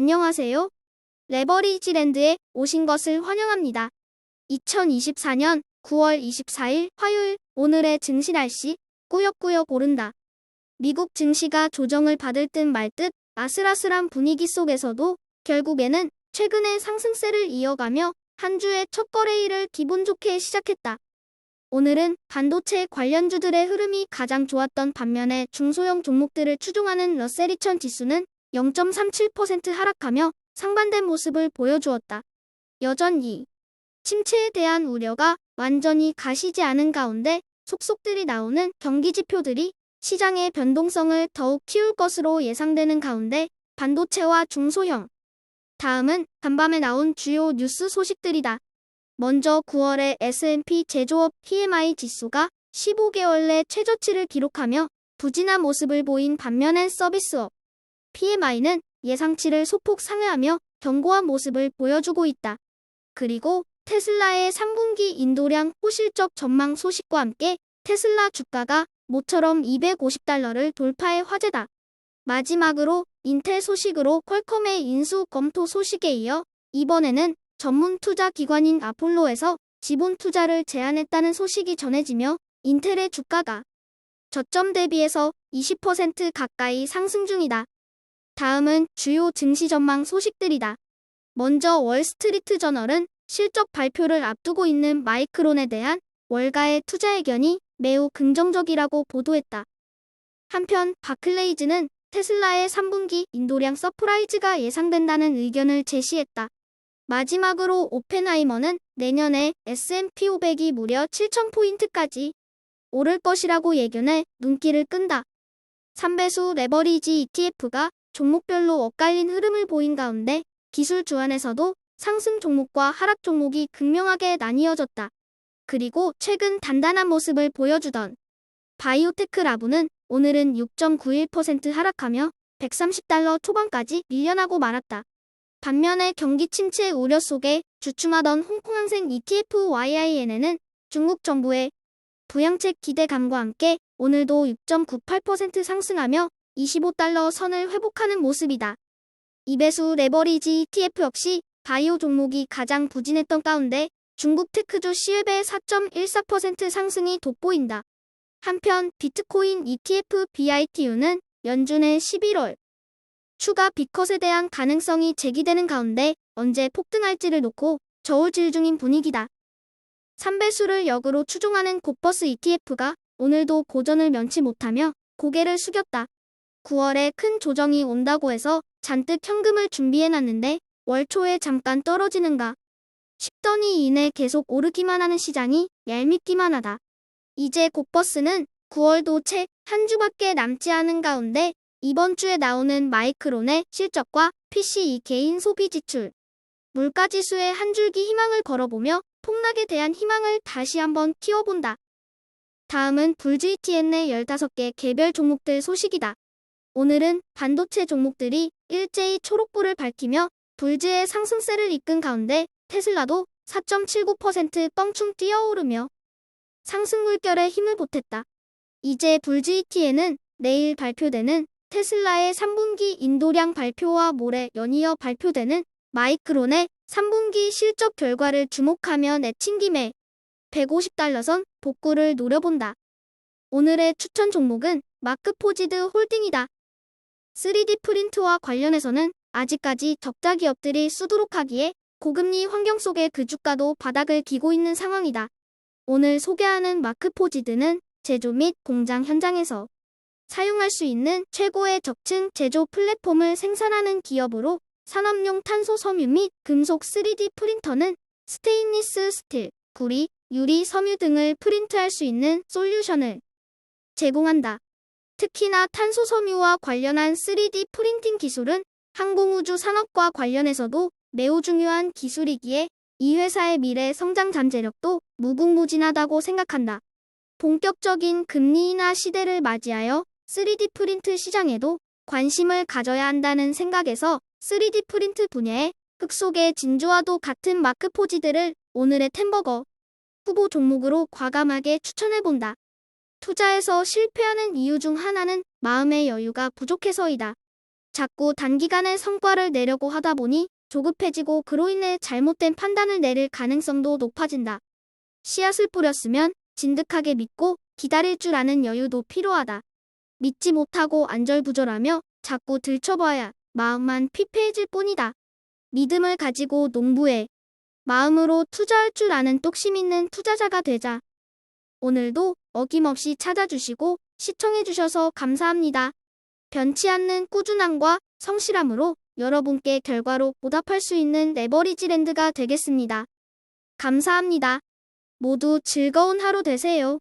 안녕하세요. 레버리지랜드에 오신 것을 환영합니다. 2024년 9월 24일 화요일 오늘의 증시 날씨 꾸역꾸역 오른다. 미국 증시가 조정을 받을 듯 말 듯 아슬아슬한 분위기 속에서도 결국에는 최근의 상승세를 이어가며 한 주의 첫 거래일을 기분 좋게 시작했다. 오늘은 반도체 관련주들의 흐름이 가장 좋았던 반면에 중소형 종목들을 추종하는 러셀 2000 지수는 0.37% 하락하며 상반된 모습을 보여주었다. 여전히 침체에 대한 우려가 완전히 가시지 않은 가운데 속속들이 나오는 경기지표들이 시장의 변동성을 더욱 키울 것으로 예상되는 가운데 반도체와 중소형. 다음은 간밤에 나온 주요 뉴스 소식들이다. 먼저 9월에 S&P 제조업 PMI 지수가 15개월 내 최저치를 기록하며 부진한 모습을 보인 반면에 서비스업 PMI는 예상치를 소폭 상회하며 견고한 모습을 보여주고 있다. 그리고 테슬라의 3분기 인도량 호실적 전망 소식과 함께 테슬라 주가가 모처럼 $250를 돌파해 화제다. 마지막으로 인텔 소식으로 퀄컴의 인수 검토 소식에 이어 이번에는 전문 투자 기관인 아폴로에서 지분 투자를 제안했다는 소식이 전해지며 인텔의 주가가 저점 대비해서 20% 가까이 상승 중이다. 다음은 주요 증시 전망 소식들이다. 먼저 월스트리트 저널은 실적 발표를 앞두고 있는 마이크론에 대한 월가의 투자 의견이 매우 긍정적이라고 보도했다. 한편 바클레이즈는 테슬라의 3분기 인도량 서프라이즈가 예상된다는 의견을 제시했다. 마지막으로 오펜하이머는 내년에 S&P 500이 무려 7,000포인트까지 오를 것이라고 예견해 눈길을 끈다. 3배수 레버리지 ETF가 종목별로 엇갈린 흐름을 보인 가운데 기술 주안에서도 상승 종목과 하락 종목이 극명하게 나뉘어졌다. 그리고 최근 단단한 모습을 보여주던 바이오테크 라부는 오늘은 6.91% 하락하며 $130 초반까지 밀려나고 말았다. 반면에 경기 침체 우려 속에 주춤하던 홍콩항생 ETF YIN에는 중국 정부의 부양책 기대감과 함께 오늘도 6.98% 상승하며 $25 선을 회복하는 모습이다. 2배수 레버리지 ETF 역시 바이오 종목이 가장 부진했던 가운데 중국 테크주 시웹의 4.14% 상승이 돋보인다. 한편 비트코인 ETF BITU는 연준의 11월 추가 빅컷에 대한 가능성이 제기되는 가운데 언제 폭등할지를 놓고 저울질 중인 분위기다. 3배수를 역으로 추종하는 곧버스 ETF가 오늘도 고전을 면치 못하며 고개를 숙였다. 9월에 큰 조정이 온다고 해서 잔뜩 현금을 준비해놨는데 월 초에 잠깐 떨어지는가 싶더니 이내 계속 오르기만 하는 시장이 얄밉기만 하다. 이제 곧버스는 9월도 채 한 주밖에 남지 않은 가운데 이번 주에 나오는 마이크론의 실적과 PCE 개인 소비 지출, 물가지수의 한 줄기 희망을 걸어보며 폭락에 대한 희망을 다시 한번 키워본다. 다음은 불GTN의 15개 개별 종목들 소식이다. 오늘은 반도체 종목들이 일제히 초록불을 밝히며 불즈의 상승세를 이끈 가운데 테슬라도 4.79% 껑충 뛰어오르며 상승 물결에 힘을 보탰다. 이제 불GTN은 내일 발표되는 테슬라의 3분기 인도량 발표와 모레 연이어 발표되는 마이크론의 3분기 실적 결과를 주목하며 내친김에 $150 선 복구를 노려본다. 오늘의 추천 종목은 마크포지드 홀딩이다. 3D 프린트와 관련해서는 아직까지 적자 기업들이 수두룩하기에 고금리 환경 속에 그 주가도 바닥을 기고 있는 상황이다. 오늘 소개하는 마크포지드는 제조 및 공장 현장에서 사용할 수 있는 최고의 적층 제조 플랫폼을 생산하는 기업으로 산업용 탄소 섬유 및 금속 3D 프린터는 스테인리스 스틸, 구리, 유리, 섬유 등을 프린트할 수 있는 솔루션을 제공한다. 특히나 탄소 섬유와 관련한 3D 프린팅 기술은 항공우주 산업과 관련해서도 매우 중요한 기술이기에 이 회사의 미래 성장 잠재력도 무궁무진하다고 생각한다. 본격적인 금리 인하 시대를 맞이하여 3D 프린트 시장에도 관심을 가져야 한다는 생각에서 3D 프린트 분야의 흙 속의 진주와도 같은 마크포지드를 오늘의 템버거 후보 종목으로 과감하게 추천해본다. 투자에서 실패하는 이유 중 하나는 마음의 여유가 부족해서이다. 자꾸 단기간에 성과를 내려고 하다 보니 조급해지고 그로 인해 잘못된 판단을 내릴 가능성도 높아진다. 씨앗을 뿌렸으면 진득하게 믿고 기다릴 줄 아는 여유도 필요하다. 믿지 못하고 안절부절하며 자꾸 들춰봐야 마음만 피폐해질 뿐이다. 믿음을 가지고 농부해. 마음으로 투자할 줄 아는 똑심 있는 투자자가 되자. 오늘도 어김없이 찾아주시고 시청해주셔서 감사합니다. 변치 않는 꾸준함과 성실함으로 여러분께 결과로 보답할 수 있는 레버리지랜드가 되겠습니다. 감사합니다. 모두 즐거운 하루 되세요.